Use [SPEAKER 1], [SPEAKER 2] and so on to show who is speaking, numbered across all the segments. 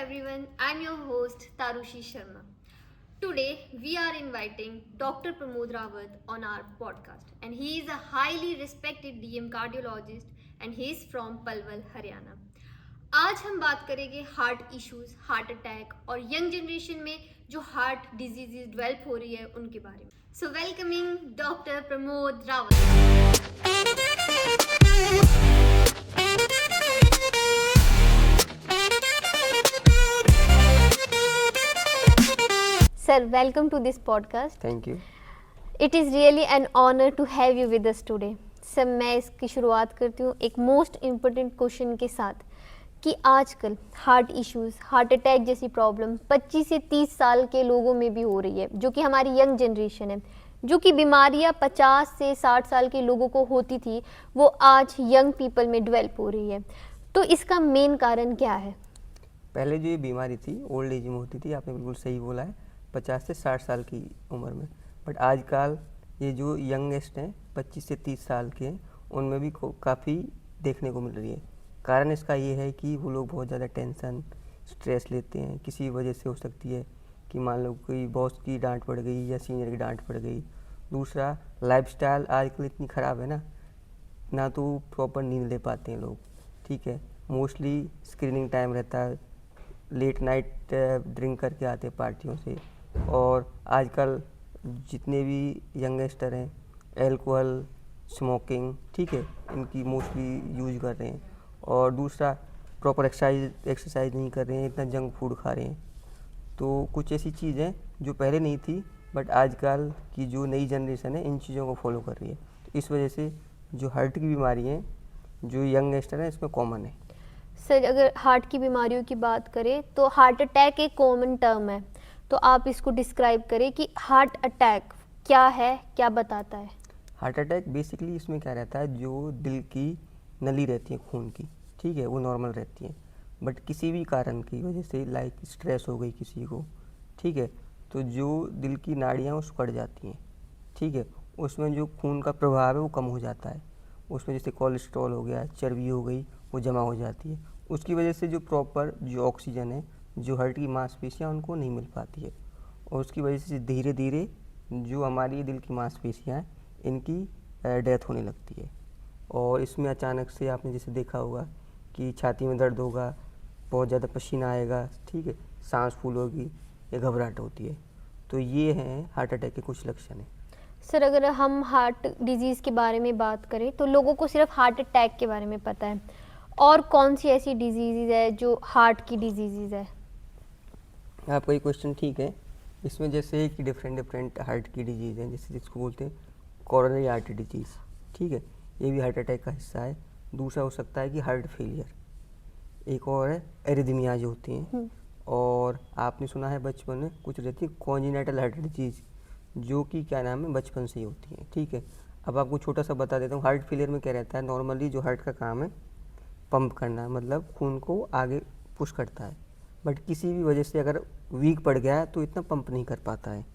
[SPEAKER 1] everyone, I'm your host Tarushi Sharma. Today we are inviting Dr. Pramod Rawat on our podcast, and he is a highly respected DM cardiologist and he is from Palwal, Haryana. आज हम बात करेंगे heart issues, heart attack और young generation में जो heart diseases develop हो रही है उनके बारे में. So welcoming doctor Pramod Rawat. Sir, welcome to this podcast.
[SPEAKER 2] Thank you.
[SPEAKER 1] It is really an honor to have you with us today. Sir, मैं इसकी शुरुआत करती हूँ एक मोस्ट इम्पोर्टेंट क्वेश्चन के साथ कि आजकल हार्ट इश्यूज, हार्ट अटैक जैसी प्रॉब्लम 25 से 30 साल के लोगों में भी हो रही है, जो कि हमारी यंग जनरेशन है. जो कि बीमारियाँ 50 से 60 साल के लोगों को होती थी, वो आज यंग पीपल में डेवलप हो रही है. तो इसका मेन कारण क्या है?
[SPEAKER 2] पहले जो ये बीमारी थी ओल्ड एज में होती थी, आपने बिल्कुल सही बोला है, 50 से 60 साल की उम्र में. बट आजकल ये जो यंगेस्ट हैं 25 से 30 साल के हैं, उनमें भी काफ़ी देखने को मिल रही है. कारण इसका ये है कि वो लोग बहुत ज़्यादा टेंशन, स्ट्रेस लेते हैं. किसी वजह से हो सकती है कि मान लो कोई बॉस की डांट पड़ गई या सीनियर की डांट पड़ गई. दूसरा, लाइफस्टाइल आजकल इतनी ख़राब है ना तो प्रॉपर नींद ले पाते हैं लोग. ठीक है, मोस्टली स्क्रीनिंग टाइम रहता है, लेट नाइट ड्रिंक करके आते हैं पार्टियों से. और आजकल जितने भी यंगस्टर हैं एल्कोहल, स्मोकिंग, ठीक है, इनकी मोस्टली यूज कर रहे हैं. और दूसरा, प्रॉपर एक्सरसाइज नहीं कर रहे हैं, इतना जंक फूड खा रहे हैं. तो कुछ ऐसी चीज़ें जो पहले नहीं थी बट आजकल की जो नई जनरेशन है इन चीज़ों को फॉलो कर रही है. तो इस वजह से जो हार्ट की बीमारी हैं जो यंगस्टर हैं इसमें कॉमन है.
[SPEAKER 1] सर, अगर हार्ट की बीमारियों की बात करें तो हार्ट अटैक एक कॉमन टर्म है, तो आप इसको डिस्क्राइब करें कि हार्ट अटैक क्या है, क्या बताता है?
[SPEAKER 2] हार्ट अटैक बेसिकली इसमें क्या रहता है, जो दिल की नली रहती है खून की, ठीक है, वो नॉर्मल रहती है. बट किसी भी कारण की वजह से, लाइक स्ट्रेस हो गई किसी को, ठीक है, तो जो दिल की नाड़ियाँ वो सिकुड़ जाती हैं. ठीक है, उसमें जो खून का प्रभाव है वो कम हो जाता है. उसमें जैसे कोलेस्ट्रॉल हो गया, चर्बी हो गई, वो जमा हो जाती है. उसकी वजह से जो प्रॉपर जो ऑक्सीजन है जो हार्ट की मांसपेशियाँ उनको नहीं मिल पाती है. और उसकी वजह से धीरे धीरे जो हमारी दिल की मांसपेशियाँ हैं इनकी डेथ होने लगती है. और इसमें अचानक से आपने जैसे देखा होगा कि छाती में दर्द होगा, बहुत ज़्यादा पसीना आएगा, ठीक है, सांस फूल होगी या घबराहट होती है. तो ये हैं हार्ट अटैक के कुछ लक्षण हैं.
[SPEAKER 1] सर, अगर हम हार्ट डिजीज़ के बारे में बात करें तो लोगों को सिर्फ हार्ट अटैक के बारे में पता है, और कौन सी ऐसी डिजीज़ है जो हार्ट की डिजीज़ है?
[SPEAKER 2] आपका ये क्वेश्चन ठीक है. इसमें जैसे कि डिफरेंट हार्ट की डिजीज़ हैं, जैसे जिसको बोलते हैं कोरोनरी आर्टरी डिजीज़, ठीक है, ये भी हार्ट अटैक का हिस्सा है. दूसरा हो सकता है कि हार्ट फेलियर. एक और है एरिथमिया जो होती हैं. और आपने सुना है बचपन में कुछ रहती है कॉन्जेनिटल हार्ट डिजीज़, जो कि क्या नाम है बचपन से ही होती हैं. ठीक है, अब आपको छोटा सा बता देता हूँ. हार्ट फेलियर में क्या रहता है, नॉर्मली जो हार्ट का काम है पंप करना, मतलब खून को आगे पुश करता है. बट किसी भी वजह से अगर वीक पड़ गया है तो इतना पंप नहीं कर पाता है.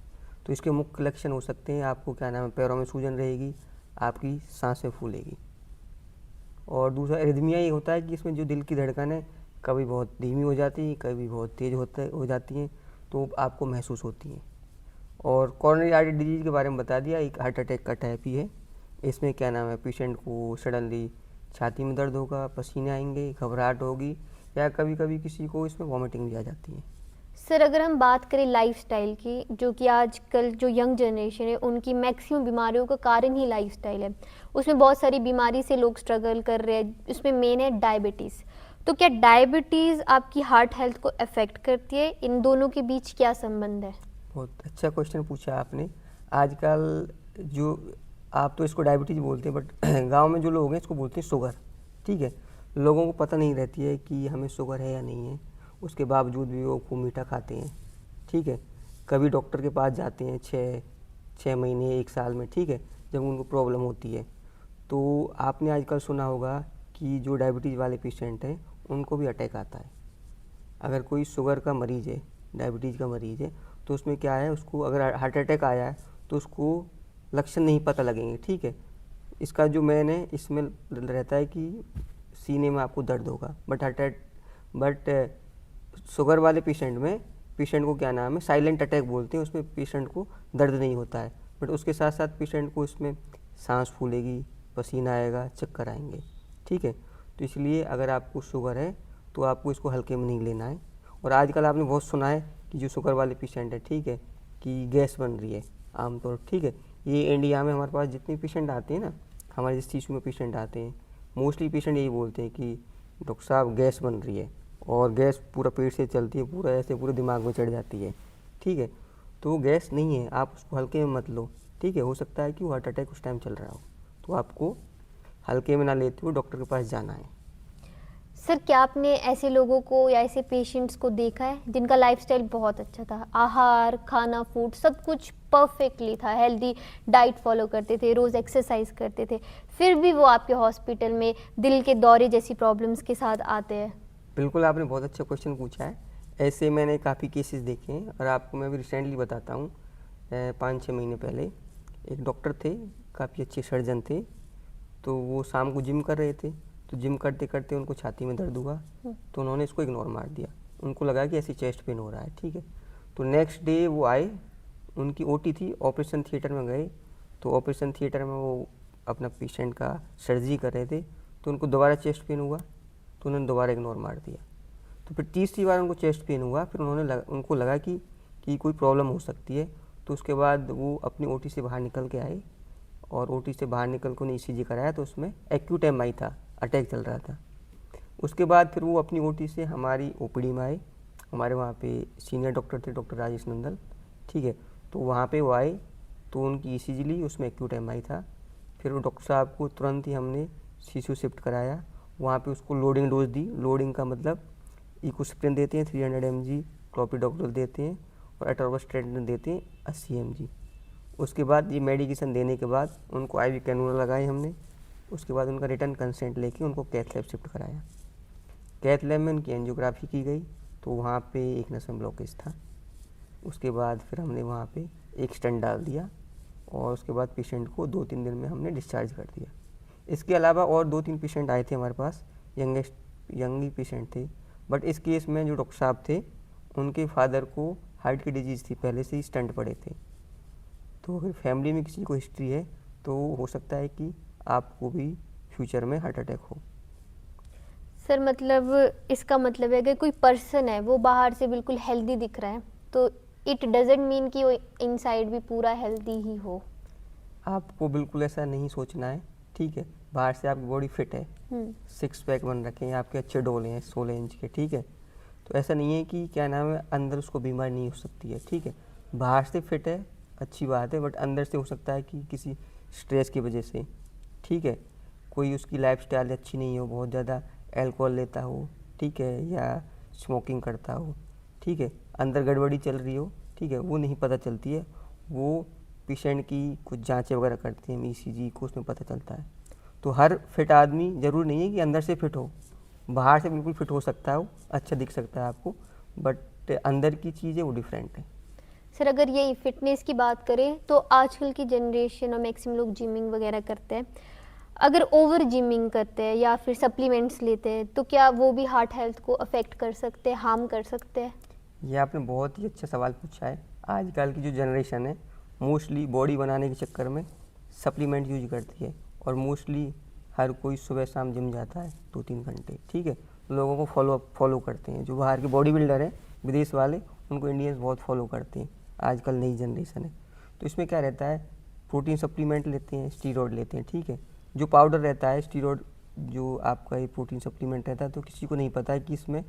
[SPEAKER 2] तो इसके मुख्य लक्षण हो सकते हैं, आपको क्या नाम है पैरों में सूजन रहेगी, आपकी सांसें फूलेगी. और दूसरा एरिथमिया ये होता है कि इसमें जो दिल की धड़कन है कभी बहुत धीमी हो जाती है, कभी बहुत तेज़ हो जाती हैं, तो आपको महसूस होती हैं. और कोरोनरी आर्टरी डिजीज़ के बारे में बता दिया, एक हार्ट अटैक का टाइप ही है. इसमें क्या नाम है पेशेंट को सडनली छाती में दर्द होगा, पसीने आएंगे, घबराहट होगी, या कभी कभी किसी को इसमें वॉमिटिंग भी आ जाती है.
[SPEAKER 1] सर, अगर हम बात करें लाइफस्टाइल की, जो कि आजकल जो यंग जनरेशन है उनकी मैक्सिमम बीमारियों का कारण ही लाइफस्टाइल है. उसमें बहुत सारी बीमारी से लोग स्ट्रगल कर रहे हैं. उसमें मेन है डायबिटीज़. तो क्या डायबिटीज़ आपकी हार्ट हेल्थ को अफेक्ट करती है? इन दोनों के बीच क्या संबंध है?
[SPEAKER 2] बहुत अच्छा क्वेश्चन पूछा आपने. आजकल जो आप तो इसको डायबिटीज़ बोलते हैं, बट गांव में जो लोग हैं इसको बोलते हैं शुगर. ठीक है, लोगों को पता नहीं रहती है कि हमें शुगर है या नहीं है, उसके बावजूद भी वो खूब मीठा खाते हैं. ठीक है, कभी डॉक्टर के पास जाते हैं 6 महीने 1 साल में, ठीक है, जब उनको प्रॉब्लम होती है. तो आपने आजकल सुना होगा कि जो डायबिटीज़ वाले पेशेंट हैं उनको भी अटैक आता है. अगर कोई शुगर का मरीज़ है, डायबिटीज़ का मरीज़ है, तो उसमें क्या है, उसको अगर हार्ट अटैक आया है तो उसको लक्षण नहीं पता लगेंगे. ठीक है, इसका जो मेन है इसमें रहता है कि सीने में आपको दर्द होगा, बट शुगर वाले पेशेंट में पेशेंट को क्या नाम है साइलेंट अटैक बोलते हैं, उसमें पेशेंट को दर्द नहीं होता है, बट उसके साथ साथ पेशेंट को इसमें सांस फूलेगी, पसीना आएगा, चक्कर आएंगे। ठीक है, तो इसलिए अगर आपको शुगर है तो आपको इसको हल्के में नहीं लेना है। और आजकल आपने बहुत सुना है कि जो शुगर वाले पेशेंट है, ठीक है, कि गैस बन रही है आमतौर, ठीक है, ये इंडिया में हमारे पास जितने पेशेंट आते हैं ना, हमारे जिस टिश्यू में पेशेंट आते हैं, मोस्टली पेशेंट यही बोलते हैं कि डॉक्टर साहब गैस बन रही है, और गैस पूरा पेट से चलती है, पूरा ऐसे पूरे दिमाग में चढ़ जाती है। ठीक है, तो वो गैस नहीं है, आप उसको हल्के में मत लो। ठीक है, हो सकता है कि वो हार्ट अटैक उस टाइम चल रहा हो, तो आपको हल्के में ना लेते हुए डॉक्टर के पास जाना है।
[SPEAKER 1] सर, क्या आपने ऐसे लोगों को या ऐसे पेशेंट्स को देखा है जिनका लाइफस्टाइल बहुत अच्छा था, आहार, खाना, फूड सब कुछ परफेक्टली था, हेल्दी डाइट फॉलो करते थे, रोज़ एक्सरसाइज करते थे, फिर भी वो आपके हॉस्पिटल में दिल के दौरे जैसी प्रॉब्लम्स के साथ आते हैं?
[SPEAKER 2] बिल्कुल, आपने बहुत अच्छा क्वेश्चन पूछा है। ऐसे मैंने काफ़ी केसेस देखे हैं, और आपको मैं भी रिसेंटली बताता हूँ। 5-6 महीने पहले एक डॉक्टर थे, काफ़ी अच्छे सर्जन थे, तो वो शाम को जिम कर रहे थे, तो जिम करते करते उनको छाती में दर्द हुआ, तो उन्होंने इसको इग्नोर मार दिया। उनको लगा कि ऐसी चेस्ट पेन हो रहा है। ठीक है, तो नेक्स्ट डे वो आए, उनकी ओटी थी, ऑपरेशन थिएटर में गए, तो ऑपरेशन थिएटर में वो अपना पेशेंट का सर्जरी कर रहे थे, तो उनको दोबारा चेस्ट पेन हुआ, तो उन्होंने दोबारा इग्नोर मार दिया। तो फिर तीसरी बार उनको चेस्ट पेन हुआ, फिर उनको लगा कि कोई प्रॉब्लम हो सकती है, तो उसके बाद वो अपनी ओटी से बाहर निकल के आए, और ओटी से बाहर निकल के उन्हें ईसीजी कराया, तो उसमें एक्यूट एमआई था, अटैक चल रहा था। उसके बाद फिर वो अपनी ओटी से हमारी ओपीडी में आए, हमारे वहाँ पे सीनियर डॉक्टर थे, डॉक्टर राजेश नंदल। ठीक है, तो वहाँ पे वो आए, तो उनकी ईसीजी ली, उसमें एक्यूट एमआई था। फिर वो डॉक्टर साहब को तुरंत ही हमने सीसू शिफ्ट कराया, वहाँ पे उसको लोडिंग डोज दी। लोडिंग का मतलब इकोस्प्रिन देते हैं 300 mg, क्लोपिडोग्रेल देते हैं, और एटोर्वास्ट्रेटिन देते हैं 80 mg। उसके बाद ये मेडिकेशन देने के बाद उनको आईवी कैनुला लगाए हमने। उसके बाद उनका रिटर्न कंसेंट लेके उनको कैथ लैब शिफ्ट कराया। कैथ लैब में उनकी एंजियोग्राफी की गई, तो वहाँ पे एक नस में ब्लॉकेज था। उसके बाद फिर हमने वहाँ पे एक स्टेंट डाल दिया, और उसके बाद पेशेंट को 2-3 दिन में हमने डिस्चार्ज कर दिया। इसके अलावा और 2-3 पेशेंट आए थे हमारे पास, यंग पेशेंट थे, बट इस केस में जो डॉक्टर साहब थे, उनके फादर को हार्ट की डिजीज़ थी, पहले से ही स्टंट पड़े थे। तो अगर फैमिली में किसी को हिस्ट्री है, तो हो सकता है कि आपको भी फ्यूचर में हार्ट अटैक हो।
[SPEAKER 1] सर, मतलब इसका मतलब है अगर कोई पर्सन है वो बाहर से बिल्कुल हेल्दी दिख रहा है, तो इट डजेंट मीन कि वो इनसाइड भी पूरा हेल्दी ही हो।
[SPEAKER 2] आपको बिल्कुल ऐसा नहीं सोचना है। ठीक है, बाहर से आपकी बॉडी फिट है, 6 पैक बन रखे हैं, आपके अच्छे डोले हैं 16 इंच के। ठीक है, तो ऐसा नहीं है कि क्या नाम है अंदर उसको बीमारी नहीं हो सकती है। ठीक है, बाहर से फिट है, अच्छी बात है, बट अंदर से हो सकता है कि किसी स्ट्रेस की वजह से, ठीक है, कोई उसकी लाइफस्टाइल अच्छी नहीं हो, बहुत ज़्यादा अल्कोहल लेता हो, ठीक है, या स्मोकिंग करता हो, ठीक है, अंदर गड़बड़ी चल रही हो, ठीक है, वो नहीं पता चलती है। वो पेशेंट की कुछ जांचें वगैरह करते हैं, ईसीजी को, उसमें पता चलता है। तो हर फिट आदमी ज़रूर नहीं है कि अंदर से फिट हो, बाहर से बिल्कुल फिट हो सकता है, वो अच्छा दिख सकता है आपको, बट अंदर की चीज़ है वो डिफरेंट है।
[SPEAKER 1] सर, अगर यही फिटनेस की बात करें तो आजकल की जनरेशन और मैक्सिमम लोग जिमिंग वगैरह करते हैं। अगर ओवर जिमिंग करते हैं या फिर सप्लीमेंट्स लेते हैं, तो क्या वो भी हार्ट हेल्थ को अफेक्ट कर सकते हैं, हार्म कर सकते हैं?
[SPEAKER 2] ये आपने बहुत ही अच्छा सवाल पूछा है। आजकल की जो जनरेशन है, मोस्टली बॉडी बनाने के चक्कर में सप्लीमेंट यूज करती है, और मोस्टली हर कोई सुबह शाम जिम जाता है 2-3 घंटे। ठीक है, लोगों को फॉलो करते हैं, जो बाहर के बॉडी बिल्डर हैं विदेश वाले, उनको इंडियंस बहुत फॉलो करते हैं। आजकल नई जनरेशन है, तो इसमें क्या रहता है, प्रोटीन सप्लीमेंट लेते हैं, स्टीरॉयड लेते हैं। ठीक है, जो पाउडर रहता है स्टीरॉयड, जो आपका ये प्रोटीन सप्लीमेंट रहता है, तो किसी को नहीं पता है कि इसमें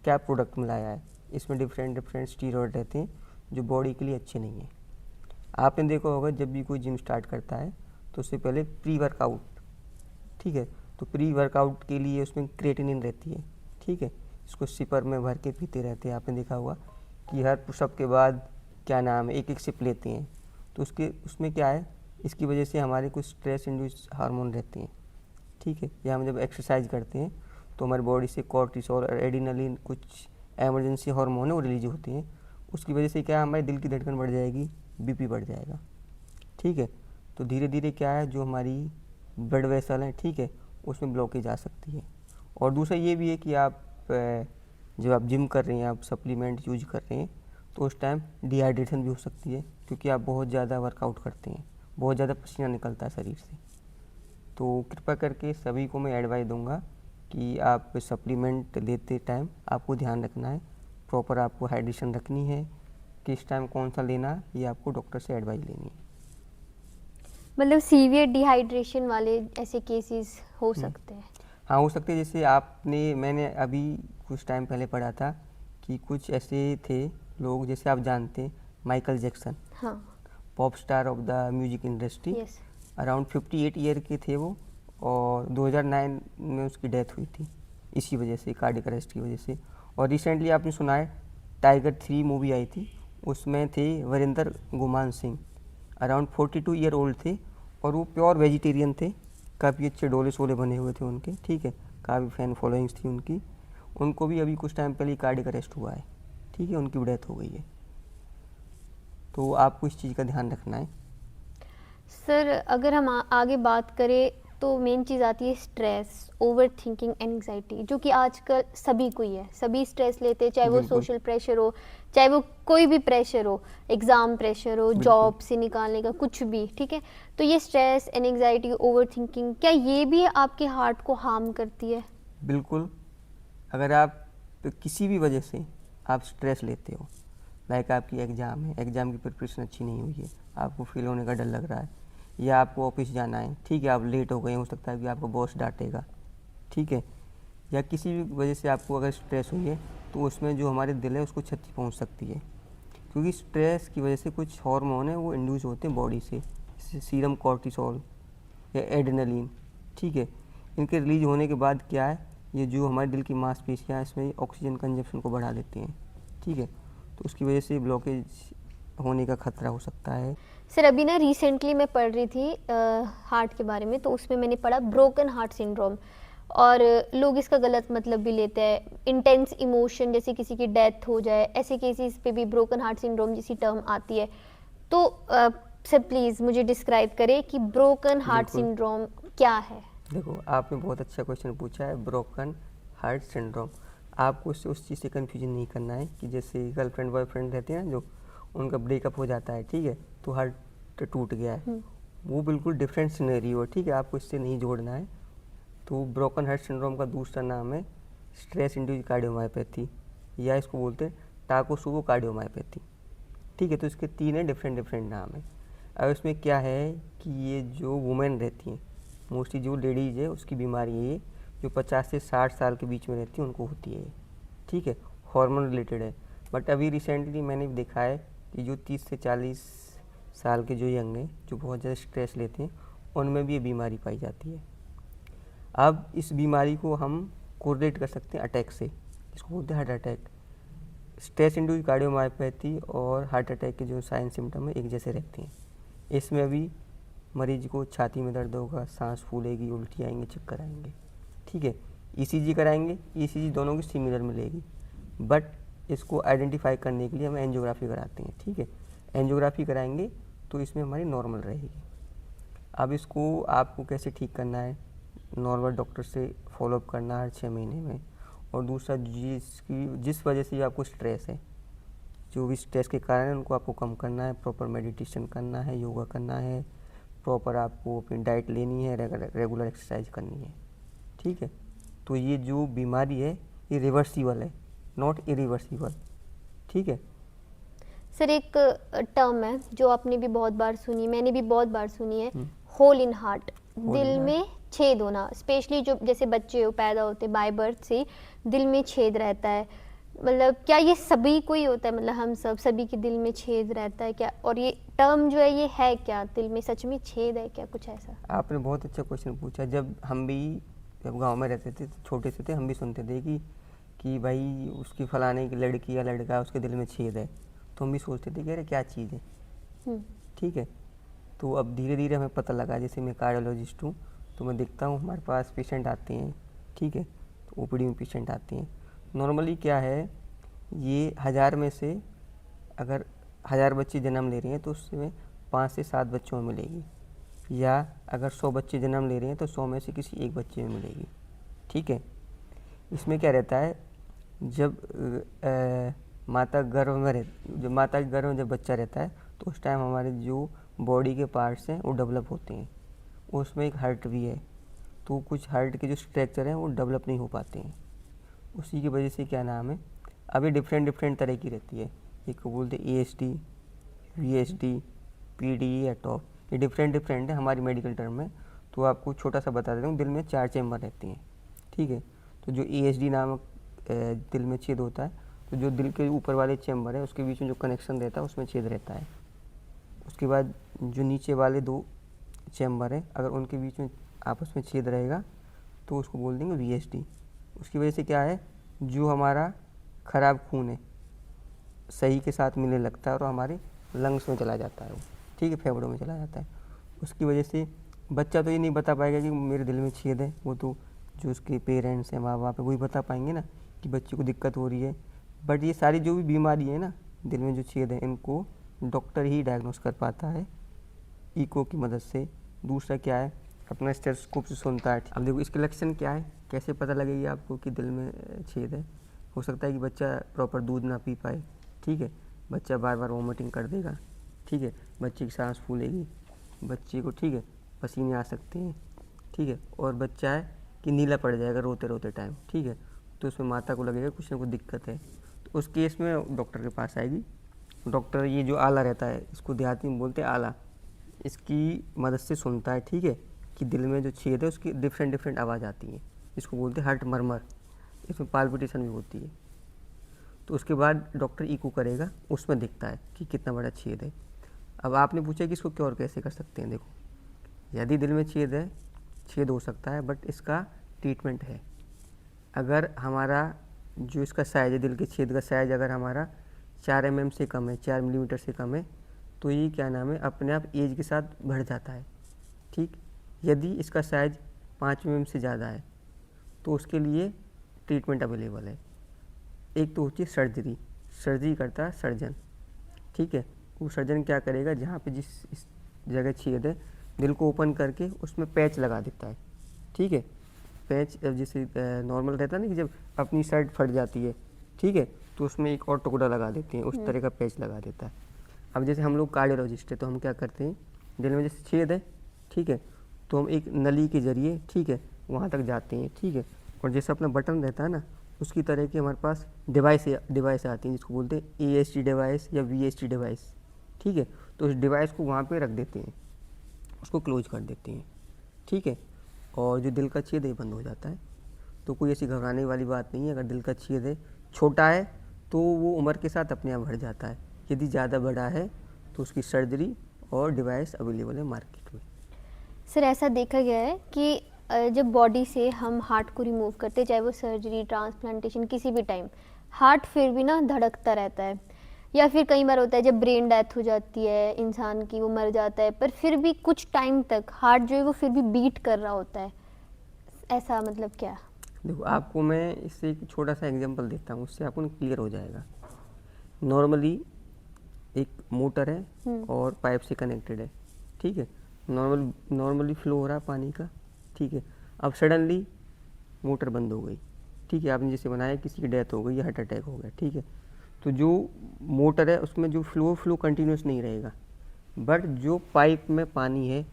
[SPEAKER 2] क्या प्रोडक्ट मिलाया है। इसमें डिफरेंट स्टीरॉयड रहते हैं जो बॉडी के लिए अच्छे नहीं हैं। आपने देखा होगा जब भी कोई जिम स्टार्ट करता है, तो उससे पहले प्री वर्कआउट, ठीक है, तो प्री वर्कआउट के लिए उसमें क्रिएटिनिन रहती है। ठीक है, इसको सिपर में भर के पीते रहते हैं। आपने देखा होगा कि हर पुशअप के बाद क्या नाम है, एक सिप लेते हैं, तो उसमें क्या है, इसकी वजह से हमारे कुछ स्ट्रेस इंड्यूस हार्मोन रहते हैं। ठीक है, या हम जब एक्सरसाइज करते हैं तो हमारी बॉडी से कॉर्टिसोल और एड्रेनलिन, कुछ एमरजेंसी हार्मोन है, वो रिलीज होते हैं। उसकी वजह से क्या है, हमारे दिल की धड़कन बढ़ जाएगी, बीपी बढ़ जाएगा। ठीक है, तो धीरे धीरे क्या है, जो हमारी ब्लड वेसल है, ठीक है, उसमें ब्लॉकेज आ सकती है। और दूसरा ये भी है कि आप जब आप जिम कर रहे हैं, आप सप्लीमेंट यूज कर रहे हैं, तो उस टाइम डिहाइड्रेशन भी हो सकती है, क्योंकि आप बहुत ज़्यादा वर्कआउट करते हैं, बहुत ज़्यादा पसीना निकलता है शरीर से। तो कृपया करके सभी को मैं एडवाइस दूंगा कि आप सप्लीमेंट लेते टाइम आपको ध्यान रखना है, प्रॉपर आपको हाइड्रेशन रखनी है, किस टाइम कौन सा लेना है, ये आपको डॉक्टर से एडवाइस लेनी है।
[SPEAKER 1] मतलब सीवियर डिहाइड्रेशन वाले ऐसे केसेस हो सकते हैं।
[SPEAKER 2] हाँ, हो सकते हैं। जैसे मैंने अभी कुछ टाइम पहले पढ़ा था कि कुछ ऐसे थे लोग, जैसे आप जानते हैं माइकल जैक्सन,
[SPEAKER 1] हाँ।
[SPEAKER 2] Pop star of the music industry,
[SPEAKER 1] yes.
[SPEAKER 2] Around 58 year के थे वो, और 2009 में उसकी डेथ हुई थी इसी वजह से, कार्डियक अरेस्ट की वजह से। और रिसेंटली आपने सुना है टाइगर 3 मूवी आई थी, उसमें थे Virendra Guman Singh, around 42 year old थे, और वो प्योर वेजिटेरियन थे, काफ़ी अच्छे डोले शोले बने हुए थे उनके, ठीक है, काफ़ी फैन फॉलोइंग्स थी उनकी। उनको भी अभी कुछ टाइम पहले कार्डियक अरेस्ट हुआ है, ठीक है, उनकी भी डेथ हो गई है। तो आपको इस चीज़ का ध्यान रखना है।
[SPEAKER 1] सर अगर हम आगे बात करें तो मेन चीज़ आती है स्ट्रेस, ओवर थिंकिंग, एंग्जाइटी, जो कि आजकल सभी को ही है। सभी स्ट्रेस लेते हैं, चाहे वो
[SPEAKER 2] बिल्कुल
[SPEAKER 1] सोशल प्रेशर हो, चाहे वो कोई भी प्रेशर हो, एग्ज़ाम प्रेशर हो,
[SPEAKER 2] बिल्कुल
[SPEAKER 1] जॉब से निकालने का, कुछ भी, ठीक है। तो ये स्ट्रेस, एंग्जाइटी, ओवर थिंकिंग, क्या ये भी आपके हार्ट को हार्म करती है?
[SPEAKER 2] बिल्कुल। अगर आप किसी भी वजह से आप स्ट्रेस लेते हो, लाइक आपकी एग्ज़ाम है, एग्ज़ाम की प्रिपरेशन अच्छी नहीं हुई है, आपको फेल होने का डर लग रहा है, या आपको ऑफिस जाना है, ठीक है, आप लेट हो गए, हो सकता है कि आपको बॉस डांटेगा, ठीक है, या किसी भी वजह से आपको अगर स्ट्रेस हुई है, तो उसमें जो हमारे दिल है उसको क्षति पहुंच सकती है, क्योंकि स्ट्रेस की वजह से कुछ हार्मोन है वो इंड्यूस होते हैं बॉडी से, जैसे सीरम कॉर्टिसोल या एड्रेनलिन, ठीक है। इनके रिलीज होने के बाद क्या है, ये जो हमारे दिल की मांसपेशियाँ इसमें ऑक्सीजन कंजप्शन को बढ़ा देती हैं, ठीक है, तो उसकी वजह से ब्लॉकेज होने का खतरा हो सकता है।
[SPEAKER 1] सर अभी ना रिसेंटली मैं पढ़ रही थी हार्ट के बारे में, तो उसमें मैंने पढ़ा ब्रोकन हार्ट सिंड्रोम, और लोग इसका गलत मतलब भी लेते हैं। इंटेंस इमोशन, जैसे किसी की डेथ हो जाए, ऐसे केसेस पे भी ब्रोकन हार्ट सिंड्रोम जैसी टर्म आती है। तो सर प्लीज़ मुझे डिस्क्राइब करें कि ब्रोकन हार्ट
[SPEAKER 2] बिल्कुल।
[SPEAKER 1] सिंड्रोम क्या है।
[SPEAKER 2] देखो, आपने बहुत अच्छा क्वेश्चन पूछा है, ब्रोकन हार्ट सिंड्रोम। आपको उससे उस चीज़ से कन्फ्यूजन नहीं करना है कि जैसे गर्लफ्रेंड बॉयफ्रेंड रहते हैं ना, जो उनका ब्रेकअप हो जाता है, ठीक है, तो हार्ट टूट गया है, वो बिल्कुल डिफरेंट सिनेरियो है, ठीक है, आपको इससे नहीं जोड़ना है। तो ब्रोकन हार्ट सिंड्रोम का दूसरा नाम है स्ट्रेस इंड्यूस्ड कार्डियोमायोपैथी, या इसको बोलते हैं टाकोसुबो कार्डियोमायोपैथी, ठीक है। तो इसके 3 डिफरेंट डिफरेंट नाम है। अब इसमें क्या है कि ये जो वुमेन रहती हैं, मोस्टली जो लेडीज़ है, उसकी बीमारी है ये, जो 50 से 60 साल के बीच में रहती है उनको होती है ये, ठीक है, हार्मोन रिलेटेड है। बट अभी रिसेंटली मैंने देखा है कि जो 30 से 40 साल के जो यंग हैं, जो बहुत ज़्यादा स्ट्रेस लेते हैं, उनमें भी ये बीमारी पाई जाती है। अब इस बीमारी को हम कोरिलेट कर सकते हैं अटैक से, इसको बोलते हैं heart attack. Stress induced cardiomyopathy और हार्ट अटैक के जो साइन सिम्टम है एक जैसे रहते हैं। इसमें अभी मरीज को छाती में दर्द होगा, सांस फूलेगी, उल्टी आएंगे, चक्कर आएंगे, ठीक है। ईसीजी कराएंगे, ईसीजी दोनों की सिमिलर मिलेगी, बट इसको आइडेंटिफाई करने के लिए हम एंजियोग्राफी कराते हैं, ठीक है। एंजियोग्राफी कराएंगे तो इसमें हमारी नॉर्मल रहेगी। अब इसको आपको कैसे ठीक करना है, नॉर्मल डॉक्टर से फॉलोअप करना है 6 महीने में। और दूसरा, जिस वजह से आपको स्ट्रेस है, जो भी स्ट्रेस के कारण है उनको आपको कम करना है, प्रॉपर मेडिटेशन करना है, योगा करना है, प्रॉपर आपको अपनी डाइट लेनी है, रेगुलर एक्सरसाइज करनी है, ठीक है। तो ये जो बीमारी है ये रिवर्सिबल है, नॉट इरिवर्सिबल, ठीक है।
[SPEAKER 1] सर एक टर्म है जो आपने भी बहुत बार सुनी, मैंने भी बहुत बार सुनी है, hole in heart,
[SPEAKER 2] Hole in
[SPEAKER 1] दिल
[SPEAKER 2] heart.
[SPEAKER 1] में छेद होना। स्पेशली जो जैसे बच्चे हो, पैदा होते बाय बर्थ से दिल में छेद रहता है, मतलब क्या ये सभी को ही होता है? मतलब हम सभी के दिल में छेद रहता है क्या? और ये टर्म जो है ये है क्या, दिल में सच में छेद है क्या, कुछ ऐसा?
[SPEAKER 2] आपने बहुत अच्छा क्वेश्चन पूछा। जब गांव में रहते थे, छोटे से थे, हम भी सुनते थे कि भाई उसकी फलाने की लड़की या लड़का उसके दिल में छेद है, तो हम भी सोचते थे कि अरे क्या चीज़ है, ठीक है। तो अब धीरे धीरे हमें पता लगा, जैसे मैं कार्डियोलॉजिस्ट हूँ, तो मैं देखता हूँ हमारे पास पेशेंट आते हैं, ठीक है, तो ओपीडी में पेशेंट आते हैं। नॉर्मली क्या है, ये 1000 में से अगर 1000 बच्चे जन्म ले रहे हैं तो उसमें 5 से 7 बच्चों में मिलेगी, या अगर 100 बच्चे जन्म ले रहे हैं तो 100 में से किसी एक बच्चे में मिलेगी, ठीक है। इसमें क्या रहता है, जब माता गर्भ में जब माता के गर्भ में जब बच्चा रहता है तो उस टाइम हमारे जो बॉडी के पार्ट्स हैं वो डेवलप होते हैं, उसमें एक हार्ट भी है, तो कुछ हार्ट के जो स्ट्रक्चर हैं वो डेवलप नहीं हो पाते हैं, उसी की वजह से क्या नाम है, अभी डिफरेंट डिफरेंट तरह की रहती है, एक को बोलते हैं ASD, VSD, PDE, एटॉप, ये डिफरेंट डिफरेंट है हमारी मेडिकल टर्म में। तो आपको छोटा सा बता देता हूँ, दिल में 4 चैम्बर रहती हैं, ठीक है। तो जो ASD नामक दिल में छेद होता है, तो जो दिल के ऊपर वाले चैम्बर है उसके बीच में जो कनेक्शन रहता है उसमें छेद रहता है। उसके बाद जो नीचे वाले 2 चैम्बर है, अगर उनके बीच में आपस में छेद रहेगा तो उसको बोल देंगे VSD। उसकी वजह से क्या है, जो हमारा ख़राब खून है सही के साथ मिलने लगता है और हमारे लंग्स में चला जाता है वो, ठीक है, फेफड़ों में चला जाता है। उसकी वजह से बच्चा तो ये नहीं बता पाएगा कि मेरे दिल में छेद है, वो तो जो उसके पेरेंट्स हैं, माँ बाप है, वही बता पाएंगे ना कि बच्चे को दिक्कत हो रही है। बट ये सारी जो भी बीमारी है ना, दिल में जो छेद है, इनको डॉक्टर ही डायग्नोस कर पाता है ईको की मदद से। दूसरा क्या है, अपना स्टेथोस्कोप से सुनता है। अब देखो इसके लक्षण क्या है, कैसे पता लगेगी आपको कि दिल में छेद है। हो सकता है कि बच्चा प्रॉपर दूध ना पी पाए, ठीक है, बच्चा बार बार वॉमिटिंग कर देगा, ठीक है, बच्चे की सांस फूलेगी, बच्चे को, ठीक है, पसीने आ सकते हैं, ठीक है, और बच्चा है कि नीला पड़ जाएगा रोते रोते टाइम, ठीक है, तो उसमें माता को लगेगा कुछ ना कुछ दिक्कत है। तो उस केस में डॉक्टर के पास आएगी। डॉक्टर ये जो आला रहता है, इसको देहाती में बोलते हैं आला, इसकी मदद से सुनता है, ठीक है, कि दिल में जो छेद है उसकी डिफरेंट डिफरेंट आवाज़ आती है, इसको बोलते हैं हार्ट मरमर, इसमें पाल्पिटेशन भी होती है। तो उसके बाद डॉक्टर ईको करेगा, उसमें दिखता है कि कितना बड़ा छेद है। अब आपने पूछा कि इसको क्योर कैसे कर सकते हैं। देखो, यदि दिल में छेद है, छेद हो सकता है, बट इसका ट्रीटमेंट है। अगर हमारा जो इसका साइज़ है, दिल के छेद का साइज़ अगर हमारा 4 mm से कम है, 4 मिलीमीटर से कम है, तो ये क्या नाम है, अपने आप एज के साथ बढ़ जाता है, ठीक। यदि इसका साइज़ 5 mm से ज़्यादा है तो उसके लिए ट्रीटमेंट अवेलेबल है। एक तो होती है सर्जरी, सर्जरी करता है सर्जन, ठीक है। वो सर्जन क्या करेगा, जहाँ पे जिस इस जगह छेद है, दिल को ओपन करके उसमें पैच लगा देता है, ठीक है। पैच जैसे नॉर्मल रहता है ना कि जब अपनी शर्ट फट जाती है, ठीक है, तो उसमें एक और टुकड़ा लगा देते हैं, उस तरह का पैच लगा देता है। अब जैसे हम लोग कार्डियोलॉजिस्ट है, तो हम क्या करते हैं, दिल में जैसे छेद है, ठीक है, तो हम एक नली के जरिए, ठीक है, वहाँ तक जाते हैं, ठीक है, और जैसे अपना बटन रहता है ना, उसकी तरह की हमारे पास डिवाइस आती हैं, जिसको बोलते हैं ASD डिवाइस या VSD डिवाइस, ठीक है। तो उस डिवाइस को वहाँ पे रख देते हैं, उसको क्लोज कर देते हैं, ठीक है, और जो दिल का छेद है बंद हो जाता है। तो कोई ऐसी घबराने वाली बात नहीं है। अगर दिल का छेद है छोटा है तो वो उम्र के साथ अपने आप बढ़ जाता है, यदि ज़्यादा बड़ा है तो उसकी सर्जरी और डिवाइस अवेलेबल है मार्केट में।
[SPEAKER 1] सर ऐसा देखा गया है कि जब बॉडी से हम हार्ट को रिमूव करते हैं, चाहे वो सर्जरी, ट्रांसप्लांटेशन, किसी भी टाइम, हार्ट फिर भी ना धड़कता रहता है। या फिर कई बार होता है जब ब्रेन डेथ हो जाती है इंसान की, वो मर जाता है, पर फिर भी कुछ टाइम तक हार्ट जो है वो फिर भी बीट कर रहा होता है। ऐसा मतलब क्या?
[SPEAKER 2] देखो, आपको मैं इससे एक छोटा सा एग्जांपल देता हूँ, उससे आपको क्लियर हो जाएगा। नॉर्मली एक मोटर है और पाइप से कनेक्टेड है, ठीक है, नॉर्मली फ्लो हो रहा है पानी का, ठीक है। अब सडनली मोटर बंद हो गई, ठीक है, आपने जैसे बनाया किसी की डेथ हो गई या हार्ट अटैक हो गया, ठीक है, तो जो मोटर है उसमें जो फ्लो कंटिन्यूस नहीं रहेगा, बट जो पाइप में पानी है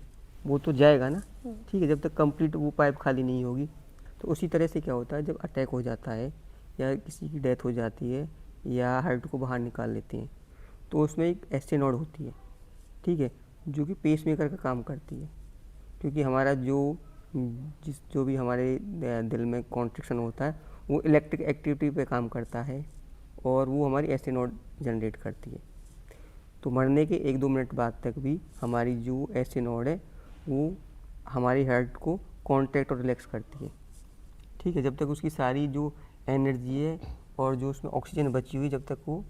[SPEAKER 2] वो तो जाएगा ना, ठीक है, जब तक कंप्लीट वो पाइप खाली नहीं होगी। तो उसी तरह से क्या होता है, जब अटैक हो जाता है या किसी की डेथ हो जाती है या हार्ट को बाहर निकाल लेते हैं, तो उसमें एक एस्टेनोड होती है, ठीक है, जो कि पेसमेकर का काम करती है। क्योंकि हमारा जो भी हमारे दिल में कॉन्ट्रैक्शन होता है वो इलेक्ट्रिक एक्टिविटी पे काम करता है और वो हमारी एस्टेनोड जनरेट करती है। तो मरने के 1-2 मिनट बाद तक भी हमारी जो एस्टेनोड है वो हमारी हार्ट को कॉन्ट्रैक्ट और रिलैक्स करती है, ठीक है, जब तक उसकी सारी जो एनर्जी है और जो उसमें ऑक्सीजन बची हुई जब तक वो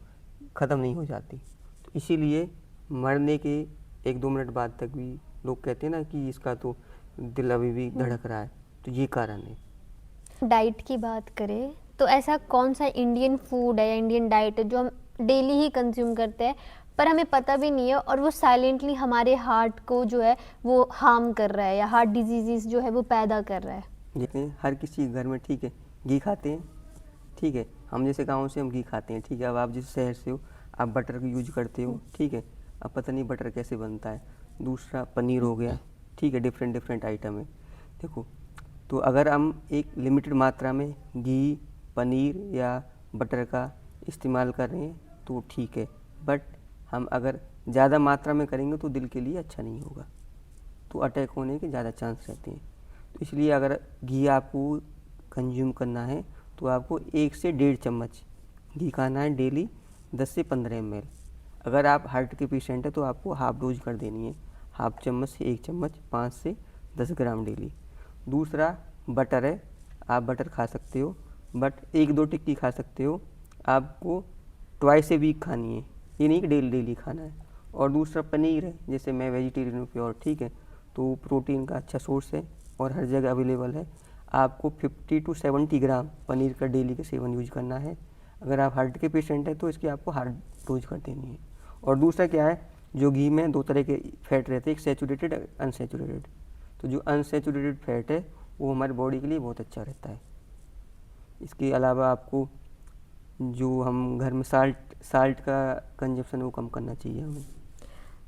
[SPEAKER 2] ख़त्म नहीं हो जाती। तो इसीलिए मरने के 1-2 मिनट बाद तक भी लोग कहते हैं ना कि इसका तो दिल अभी भी धड़क रहा है, तो ये कारण है।
[SPEAKER 1] डाइट की बात करें तो ऐसा कौन सा इंडियन फूड है या इंडियन डाइट है जो हम डेली ही कंज्यूम करते हैं पर हमें पता भी नहीं है और वो साइलेंटली हमारे हार्ट को जो है वो हार्म कर रहा है या हार्ट डिजीजेस जो है वो पैदा कर रहा है?
[SPEAKER 2] देखते हैं हर किसी के घर में, ठीक है, घी खाते हैं, ठीक है। हम जैसे गाँव से हम घी खाते हैं, ठीक है। अब आप जैसे शहर से हो, आप बटर का यूज करते हो, ठीक है। अब पता नहीं बटर कैसे बनता है। दूसरा पनीर हो गया, ठीक है। डिफरेंट डिफरेंट आइटम है। देखो, तो अगर हम एक लिमिटेड मात्रा में घी, पनीर या बटर का इस्तेमाल कर रहे हैं तो ठीक है, बट हम अगर ज़्यादा मात्रा में करेंगे तो दिल के लिए अच्छा नहीं होगा, तो अटैक होने के ज़्यादा चांस रहते हैं। तो इसलिए अगर घी आपको कंज्यूम करना है तो आपको 1 से 1.5 चम्मच घी खाना है डेली, 10 से 15 ml। अगर आप हार्ट के पेशेंट हैं तो आपको हाफ डोज कर देनी है, हाफ चम्मच से 1 चम्मच, 5 से 10 ग्राम डेली। दूसरा बटर है, आप बटर खा सकते हो, बट 1-2 टिक्की खा सकते हो। आपको ट्वाइस ए वीक खानी है, ये नहीं कि डेली डेली खाना है। और दूसरा पनीर है, जैसे मैं वेजिटेरियन हूँ प्योर, ठीक है, तो प्रोटीन का अच्छा सोर्स है और हर जगह अवेलेबल है। आपको 50 to 70 ग्राम पनीर का डेली का सेवन यूज करना है। अगर आप हार्ट के पेशेंट हैं तो इसकी आपको हार्ट डोज कर देनी है। और दूसरा क्या है, जो घी में 2 तरह के फैट रहते हैं, एक सैचुरेटेड, अनसैचुरेटेड। तो जो अनसैचुरेटेड फैट है वो हमारी बॉडी के लिए बहुत अच्छा रहता है। इसके अलावा आपको जो हम घर में साल्ट का कंजप्शन वो कम करना चाहिए हमें।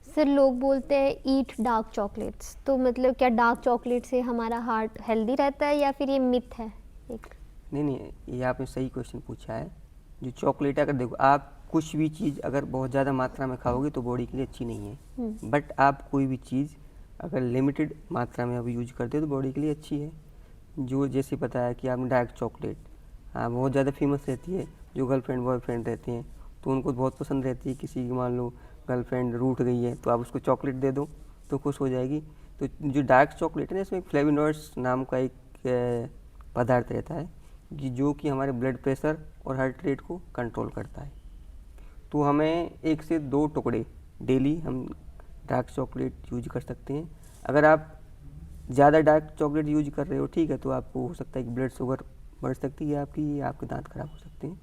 [SPEAKER 1] सर, लोग बोलते हैं ईट डार्क चॉकलेट्स, तो मतलब क्या डार्क चॉकलेट से हमारा हार्ट हेल्दी रहता है या फिर ये मिथ है एक?
[SPEAKER 2] नहीं, ये आपने सही क्वेश्चन पूछा है। जो चॉकलेट, अगर देखो आप कुछ भी चीज़ अगर बहुत ज़्यादा मात्रा में खाओगे तो बॉडी के लिए अच्छी नहीं है, बट आप कोई भी चीज़ अगर लिमिटेड मात्रा में आप यूज करते हो तो बॉडी के लिए अच्छी है। जो जैसे पता है कि आपने डार्क चॉकलेट, हाँ, बहुत ज़्यादा फेमस रहती है। जो गर्लफ्रेंड बॉयफ्रेंड रहते हैं तो उनको बहुत पसंद रहती है। किसी की मान लो गर्लफ्रेंड रूठ गई है तो आप उसको चॉकलेट दे दो तो खुश हो जाएगी। तो जो डार्क चॉकलेट है ना, इसमें फ्लेविनॉइड्स नाम का एक पदार्थ रहता है जो कि हमारे ब्लड प्रेशर और हार्ट रेट को कंट्रोल करता है। तो हमें 1 से 2 टुकड़े डेली हम डार्क चॉकलेट यूज कर सकते हैं। अगर आप ज़्यादा डार्क चॉकलेट यूज कर रहे हो, ठीक है, तो आपको हो सकता है कि ब्लड शुगर बढ़ सकती है आपकी, आपके दांत खराब हो सकते हैं।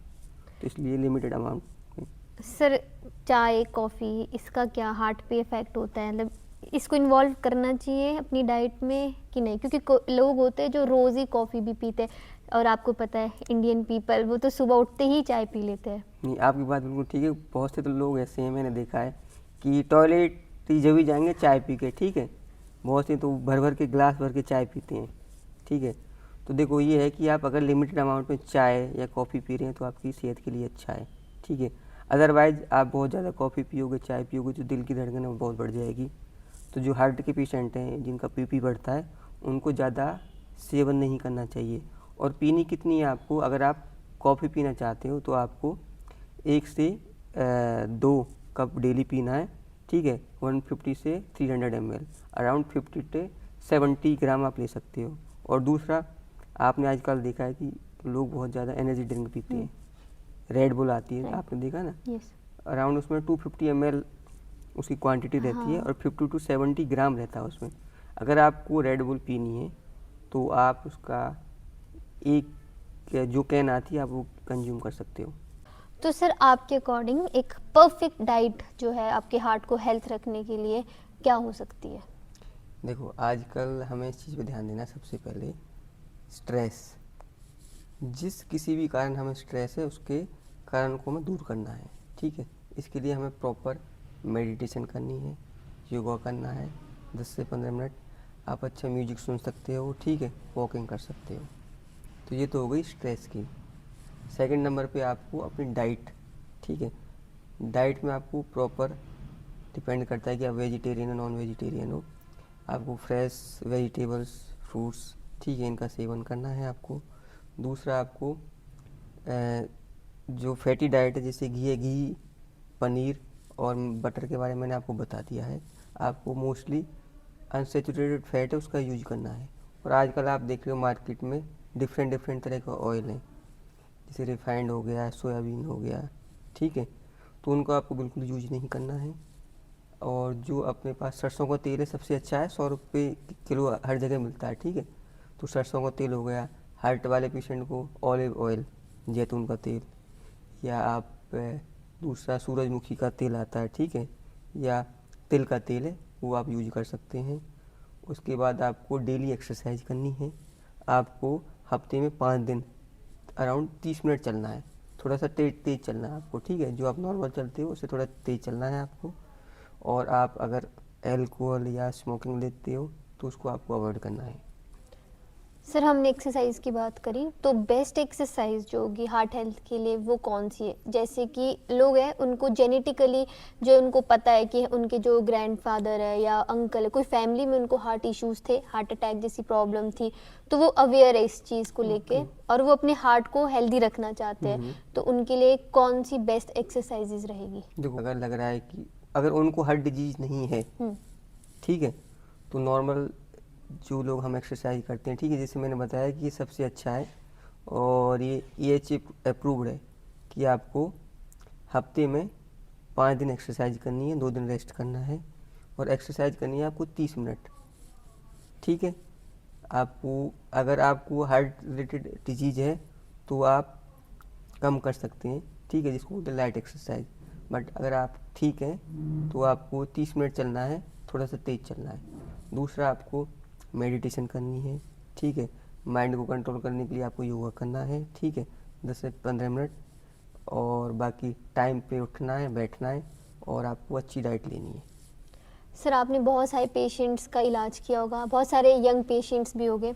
[SPEAKER 2] तो इसलिए लिमिटेड अमाउंट में।
[SPEAKER 1] सर, चाय, कॉफ़ी, इसका क्या हार्ट पे इफ़ेक्ट होता है? मतलब इसको इन्वॉल्व करना चाहिए अपनी डाइट में कि नहीं? क्योंकि लोग होते हैं जो रोज़ ही कॉफ़ी भी पीते हैं, और आपको पता है इंडियन पीपल वो तो सुबह उठते ही चाय पी लेते हैं।
[SPEAKER 2] नहीं, आपकी बात बिल्कुल ठीक है। बहुत से तो लोग ऐसे हैं, मैंने देखा है कि टॉयलेट जब भी जाएंगे चाय पी के, ठीक है। बहुत से तो भर भर के ग्लास भर के चाय पीते हैं, ठीक है। तो देखो, ये है कि आप अगर लिमिटेड अमाउंट में चाय या कॉफ़ी पी रहे हैं तो आपकी सेहत के लिए अच्छा है, ठीक है। अदरवाइज़ आप बहुत ज़्यादा कॉफ़ी पियोगे, चाय पियोगे तो दिल की धड़कन बहुत बढ़ जाएगी। तो जो हार्ट के पेशेंट हैं जिनका बीपी बढ़ता है उनको ज़्यादा सेवन नहीं करना चाहिए। और पीनी कितनी है आपको, अगर आप कॉफ़ी पीना चाहते हो तो आपको 1 से 2 कप डेली पीना है, ठीक है। 150 से 300 ml, अराउंड 50 से 70 ग्राम आप ले सकते हो। और दूसरा, आपने आजकल देखा है कि लोग बहुत ज़्यादा एनर्जी ड्रिंक पीते हैं। रेड बुल आती है, आपने देखा ना,
[SPEAKER 1] यस।
[SPEAKER 2] अराउंड उसमें 250 ml उसकी क्वांटिटी रहती है और 50 to 70 ग्राम रहता है उसमें। अगर आपको रेड बुल पीनी है तो आप उसका एक जो कैन आती है आप वो कंज्यूम कर सकते हो।
[SPEAKER 1] तो सर, आपके अकॉर्डिंग एक परफेक्ट डाइट जो है आपके हार्ट को हेल्थ रखने के लिए क्या हो सकती है?
[SPEAKER 2] देखो, आजकल हमें इस चीज़ पे ध्यान देना, सबसे पहले स्ट्रेस। जिस किसी भी कारण हमें स्ट्रेस है उसके कारण को हमें दूर करना है, ठीक है। इसके लिए हमें प्रॉपर मेडिटेशन करनी है, योगा करना है 10 से 15 मिनट। आप अच्छा म्यूजिक सुन सकते हो, ठीक है, वॉकिंग कर सकते हो। तो ये तो हो गई स्ट्रेस की। सेकंड नंबर पे आपको अपनी डाइट, ठीक है, डाइट में आपको प्रॉपर डिपेंड करता है कि आप वेजिटेरियन हो नॉन वेजिटेरियन हो। आपको फ्रेश वेजिटेबल्स, फ्रूट्स, ठीक है, इनका सेवन करना है आपको। दूसरा, आपको जो फैटी डाइट है जैसे घी, पनीर और बटर के बारे में मैंने आपको बता दिया है। आपको मोस्टली अनसेचुरेटेड फैट है उसका यूज करना है। और आजकल आप देख रहे हो मार्केट में डिफरेंट डिफरेंट तरह का ऑयल है, जैसे रिफाइंड हो गया, सोयाबीन हो गया, ठीक है, तो उनको आपको बिल्कुल यूज नहीं करना है। और जो अपने पास सरसों का तेल है सबसे अच्छा है, 100 रुपये किलो हर जगह मिलता है, ठीक है। तो सरसों का तेल हो गया। हार्ट वाले पेशेंट को ऑलिव ऑयल, जैतून का तेल, या आप दूसरा सूरजमुखी का तेल आता है, ठीक है, या तिल का तेल है, वो आप यूज कर सकते हैं। उसके बाद आपको डेली एक्सरसाइज करनी है। आपको हफ्ते में 5 दिन अराउंड 30 मिनट चलना है। थोड़ा सा तेज चलना है आपको, ठीक है। जो आप नॉर्मल चलते हो उससे थोड़ा तेज चलना है आपको। और आप अगर एल्कोहल या स्मोकिंग लेते हो तो उसको आपको अवॉइड करना है।
[SPEAKER 1] सर हमने एक्सरसाइज की बात करी, तो बेस्ट एक्सरसाइज जो होगी हार्ट हेल्थ के लिए वो कौन सी है? जैसे कि लोग हैं उनको जेनेटिकली जो उनको पता है कि उनके जो ग्रैंडफादर है या अंकल है, कोई फैमिली में उनको हार्ट इश्यूज थे, हार्ट अटैक जैसी प्रॉब्लम थी, तो वो अवेयर है इस चीज़ को लेके और वो अपने हार्ट को हेल्दी रखना चाहते हैं, तो उनके लिए कौन सी बेस्ट एक्सरसाइजेज रहेगी?
[SPEAKER 2] देखो, अगर लग रहा है कि अगर उनको हार्ट डिजीज नहीं है, ठीक है, तो नॉर्मल जो लोग हम एक्सरसाइज करते हैं, ठीक है, जैसे मैंने बताया कि ये सबसे अच्छा है और ये EHA अप्रूव्ड है कि आपको हफ्ते में 5 दिन एक्सरसाइज करनी है, 2 दिन रेस्ट करना है और एक्सरसाइज करनी है आपको 30 मिनट, ठीक है। आपको अगर आपको हार्ट रिलेटेड डिजीज है तो आप कम कर सकते हैं, ठीक है, जिसको बोलते हैं लाइट एक्सरसाइज। बट अगर आप ठीक हैं तो आपको 30 मिनट चलना है, थोड़ा सा तेज चलना है। दूसरा, आपको मेडिटेशन करनी है, ठीक है। माइंड को कंट्रोल करने के लिए आपको योगा करना है, ठीक है, 10 से 15 मिनट। और बाकी टाइम पे उठना है, बैठना है और आपको अच्छी डाइट लेनी है।
[SPEAKER 1] सर आपने बहुत सारे पेशेंट्स का इलाज किया होगा, बहुत सारे यंग पेशेंट्स भी होंगे।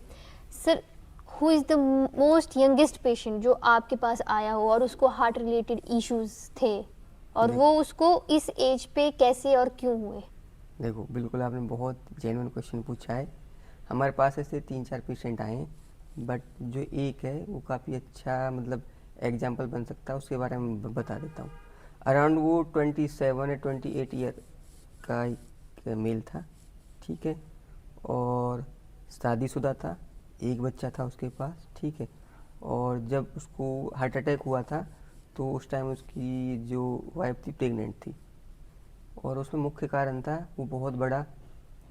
[SPEAKER 1] Sir who is the most youngest patient जो आपके पास आया हो और उसको हार्ट रिलेटेड इश्यूज थे और वो उसको इस एज पे कैसे और क्यों हुए?
[SPEAKER 2] देखो, बिल्कुल आपने बहुत जेन्युइन क्वेश्चन पूछा है। हमारे पास ऐसे 3-4 पेशेंट आए हैं, बट जो एक है वो काफ़ी अच्छा मतलब एग्जाम्पल बन सकता है, उसके बारे में बता देता हूँ। अराउंड वो 27 या 28 ईयर का एक मेल था, ठीक है, और शादीशुदा था, एक बच्चा था उसके पास, ठीक है। और जब उसको हार्ट अटैक हुआ था तो उस टाइम उसकी जो वाइफ थी प्रेग्नेंट थी और उसमें मुख्य कारण था वो बहुत बड़ा,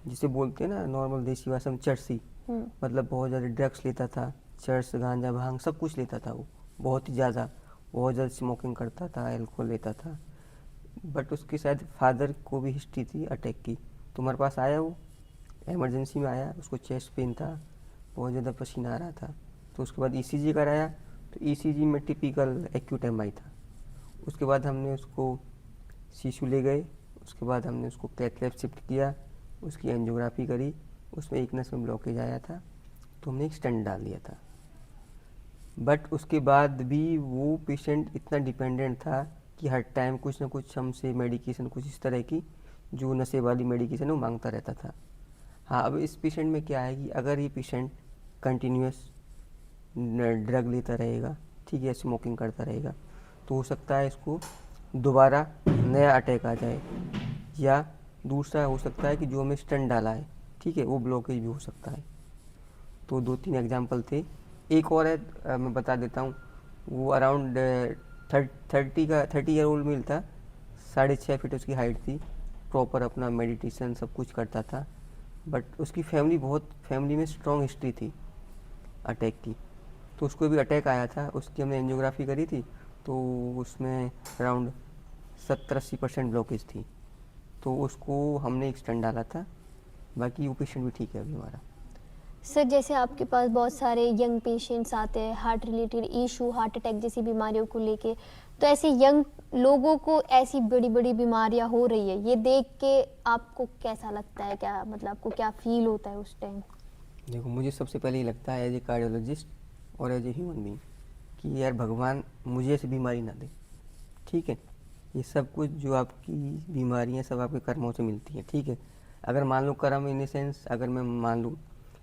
[SPEAKER 2] जिसे बोलते हैं ना नॉर्मल देसी भाषा में चरसी, मतलब बहुत ज़्यादा ड्रग्स लेता था, चर्स, गांजा, भांग सब कुछ लेता था वो, बहुत ही ज़्यादा, बहुत ज़्यादा स्मोकिंग करता था, अल्कोहल लेता था। बट उसके शायद फादर को भी हिस्ट्री थी अटैक की, तो हमारे पास आया वो, इमरजेंसी में आया, उसको चेस्ट पेन था, बहुत ज़्यादा पसीना आ रहा था। तो उसके बाद ECG कराया, तो ECG में टिपिकल एक्यूट MI था। उसके बाद हमने उसको शिशु ले गए, उसके बाद हमने उसको कैथ लैब शिफ्ट किया, उसकी एंजियोग्राफी करी, उसमें एक नस में ब्लॉकेज आया था, तो हमने एक स्टेंट डाल दिया था। बट उसके बाद भी वो पेशेंट इतना डिपेंडेंट था कि हर टाइम कुछ ना कुछ हमसे मेडिकेशन, कुछ इस तरह की जो नशे वाली मेडिकेशन वो मांगता रहता था। हाँ, अब इस पेशेंट में क्या है कि अगर ये पेशेंट कंटिन्यूस ड्रग लेता रहेगा, ठीक है, स्मोकिंग करता रहेगा, तो हो सकता है इसको दोबारा नया अटैक आ जाए, या दूसरा हो सकता है कि जो हमें स्टेंट डाला है, ठीक है, वो ब्लॉकेज भी हो सकता है। तो 2-3 एग्जांपल थे। एक और है, मैं बता देता हूँ। वो अराउंड 30 ईयर ओल्ड मेल था, 6.5 फीट उसकी हाइट थी, प्रॉपर अपना मेडिटेशन सब कुछ करता था। बट उसकी फैमिली में स्ट्रॉन्ग हिस्ट्री थी अटैक की, तो उसको भी अटैक आया था। उसकी हमने एंजियोग्राफी करी थी, तो उसमें अराउंड 70-80% ब्लॉकेज थी, तो उसको हमने एक स्टेंट डाला था। बाकी वो पेशेंट भी ठीक है अभी हमारा।
[SPEAKER 1] सर जैसे आपके पास बहुत सारे यंग पेशेंट्स आते हैं heart related issue, heart attack जैसी बीमारियों को लेके, तो ऐसे यंग लोगों को ऐसी बड़ी बड़ी बीमारियां हो रही है, ये देख के आपको कैसा लगता है? क्या मतलब आपको क्या फील होता है उस टाइम?
[SPEAKER 2] देखो, मुझे सबसे पहले ये लगता है एज ए कार्डियोलॉजिस्ट और एज ए ह्यूमन बीइंग कि यार भगवान मुझे ऐसी बीमारी ना दे, ठीक है। ये सब कुछ जो आपकी बीमारियां सब आपके कर्मों से मिलती हैं, ठीक है। अगर मान लो कर्म इन द सेंस, अगर मैं मान लूँ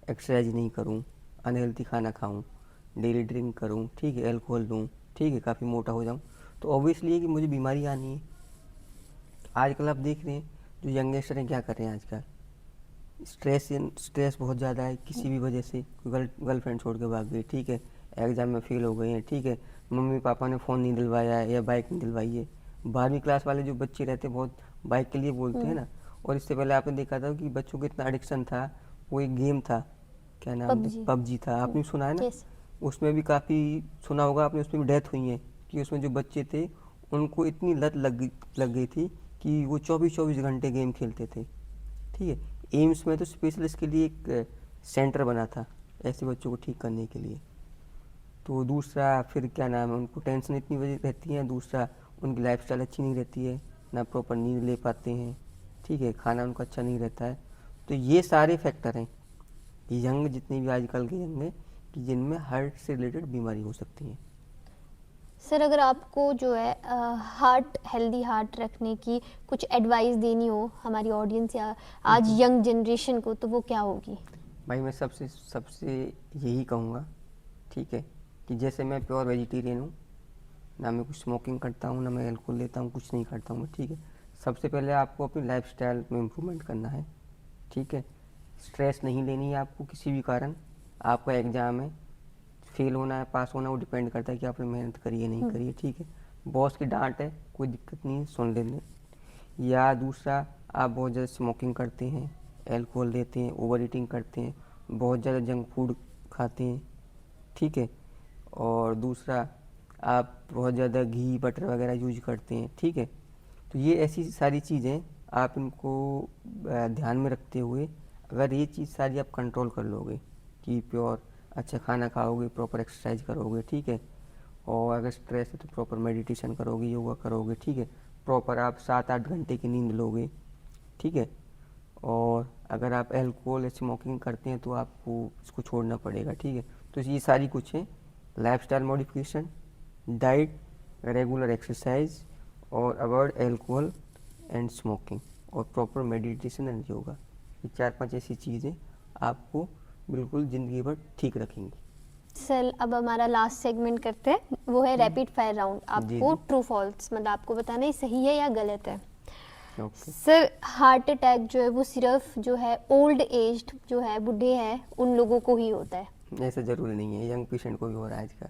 [SPEAKER 2] एक्सरसाइज नहीं करूँ, अनहेल्थी खाना खाऊँ, डेली ड्रिंक करूँ, ठीक है, अल्कोहल लूँ, ठीक है, काफ़ी मोटा हो जाऊँ, तो ऑब्वियसली है कि मुझे बीमारी आनी है। आजकल आप देख रहे हैं जो यंगस्टर हैं क्या कर रहे हैं आजकल, स्ट्रेस बहुत ज़्यादा है किसी भी वजह से, गर्लफ्रेंड छोड़ के भाग गई, ठीक है, एग्ज़ाम में फेल हो गए हैं, ठीक है, मम्मी पापा ने फ़ोन नहीं दिलवाया है या बाइक नहीं दिलवाई है। 12वीं क्लास वाले जो बच्चे रहते हैं बहुत बाइक के लिए बोलते हैं ना। और इससे पहले आपने देखा था कि बच्चों को इतना एडिक्शन था, वो एक गेम था, क्या नाम था, PUBG था, आपने सुना है ना। उसमें भी काफ़ी सुना होगा आपने, उसमें भी डेथ हुई है कि उसमें जो बच्चे थे उनको इतनी लत लग गई थी कि वो 24-24 घंटे गेम खेलते थे, ठीक है। एम्स में तो स्पेशल इसके लिए एक सेंटर बना था ऐसे बच्चों को ठीक करने के लिए। तो दूसरा फिर क्या नाम है, उनको टेंशन इतनी वजह रहती है, दूसरा उनकी लाइफस्टाइल अच्छी नहीं रहती है, ना प्रॉपर नींद ले पाते हैं, ठीक है, खाना उनका अच्छा नहीं रहता है। तो ये सारे फैक्टर हैं यंग, जितने भी आजकल के यंग हैं, कि जिनमें हार्ट से रिलेटेड बीमारी हो सकती है।
[SPEAKER 1] सर अगर आपको जो है हार्ट हेल्दी हार्ट रखने की कुछ एडवाइस देनी हो हमारी ऑडियंस या आज यंग जनरेशन को, तो वो क्या होगी?
[SPEAKER 2] भाई मैं सबसे सबसे यही कहूँगा, ठीक है, कि जैसे मैं प्योर वेजिटेरियन हूँ, ना मैं कुछ स्मोकिंग करता हूँ, ना मैं अल्कोहल लेता हूँ, कुछ नहीं करता हूँ मैं, ठीक है। सबसे पहले आपको अपनी लाइफस्टाइल में इम्प्रूवमेंट करना है, ठीक है। स्ट्रेस नहीं लेनी है आपको किसी भी कारण। आपका एग्ज़ाम है, फेल होना है पास होना, वो डिपेंड करता है कि आपने मेहनत करी है नहीं करी है, ठीक है। बॉस की डांट है, कोई दिक्कत नहीं है, सुन लेने। या दूसरा, आप बहुत ज़्यादा स्मोकिंग करते हैं, अल्कोहल लेते हैं, ओवर ईटिंग करते हैं, बहुत ज़्यादा जंक फूड खाते हैं, ठीक है। और दूसरा, आप बहुत ज़्यादा घी बटर वगैरह यूज करते हैं, ठीक है। तो ये ऐसी सारी चीज़ें आप इनको ध्यान में रखते हुए, अगर ये चीज़ सारी आप कंट्रोल कर लोगे कि प्योर अच्छा खाना खाओगे, प्रॉपर एक्सरसाइज करोगे, ठीक है, और अगर स्ट्रेस है तो प्रॉपर मेडिटेशन करोगे, योगा करोगे, ठीक है, प्रॉपर आप 7-8 घंटे की नींद लोगे, ठीक है। और अगर आप अल्कोहल या स्मोकिंग करते हैं तो आपको इसको छोड़ना पड़ेगा, ठीक है। तो ये सारी कुछ है, lifestyle modification, diet, regular exercise, और अवॉइड अल्कोहल एंड स्मोकिंग, और प्रॉपर मेडिटेशन एंड योगा। ये 4-5 ऐसी चीज़ें आपको बिल्कुल ज़िंदगी भर ठीक रखेंगी।
[SPEAKER 1] सर अब हमारा लास्ट सेगमेंट करते हैं, वो है रैपिड फायर राउंड। आपको
[SPEAKER 2] जी।
[SPEAKER 1] ट्रू फॉल्स मतलब आपको बताना है सही है या गलत है।
[SPEAKER 2] ओके।
[SPEAKER 1] सर हार्ट अटैक जो है वो सिर्फ जो है ओल्ड एज जो है बूढ़े हैं उन लोगों को ही होता है?
[SPEAKER 2] ऐसा ज़रूरी नहीं है, यंग पेशेंट को भी हो रहा है आजकल।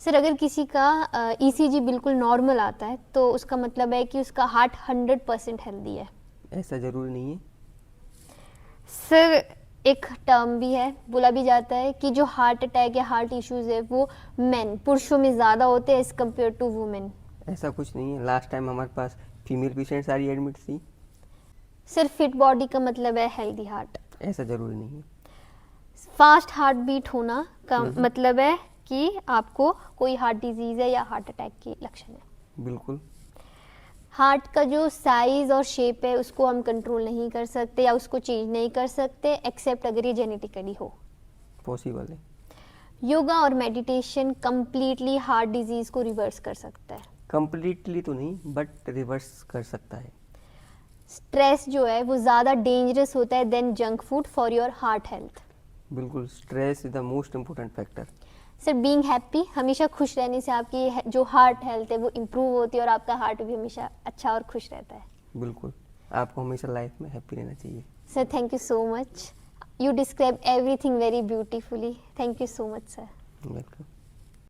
[SPEAKER 1] सर अगर किसी का ईसीजी बिल्कुल नॉर्मल आता है तो उसका मतलब है कि उसका हार्ट 100% हेल्दी है?
[SPEAKER 2] ऐसा ज़रूरी नहीं है।
[SPEAKER 1] सर एक टर्म भी है, बोला भी जाता है कि जो हार्ट अटैक या हार्ट इश्यूज है वो मेन पुरुषों में ज़्यादा होते हैं एज कम्पेयर टू वुमेन।
[SPEAKER 2] ऐसा कुछ नहीं है, लास्ट टाइम हमारे पास फीमेल पेशेंट सारी एडमिट थी।
[SPEAKER 1] सर फिट बॉडी का मतलब है हेल्दी हार्ट?
[SPEAKER 2] ऐसा ज़रूरी नहीं है।
[SPEAKER 1] फास्ट हार्ट बीट होना का मतलब है कि आपको कोई हार्ट डिजीज है या हार्ट अटैक के लक्षण है?
[SPEAKER 2] बिल्कुल।
[SPEAKER 1] हार्ट का जो साइज और शेप है उसको हम कंट्रोल नहीं कर सकते या उसको चेंज नहीं कर सकते एक्सेप्ट अगर ये जेनेटिकली हो।
[SPEAKER 2] पॉसिबल है।
[SPEAKER 1] योगा और मेडिटेशन कंप्लीटली हार्ट डिजीज को रिवर्स कर सकता है?
[SPEAKER 2] कंप्लीटली तो नहीं, बट रिवर्स कर सकता है।
[SPEAKER 1] स्ट्रेस जो है वो ज़्यादा डेंजरस होता है than junk food for your heart health?
[SPEAKER 2] बिल्कुल, stress is the most important factor.
[SPEAKER 1] Sir being happy, हमेशा खुश रहने से आपकी जो हार्ट हेल्थ है वो इम्प्रूव होती है और आपका हार्ट भी हमेशा अच्छा और खुश रहता है?
[SPEAKER 2] बिल्कुल, आपको हमेशा लाइफ में हैप्पी रहना चाहिए।
[SPEAKER 1] Sir thank you so much, you describe everything very beautifully, thank you so much sir.
[SPEAKER 2] Welcome.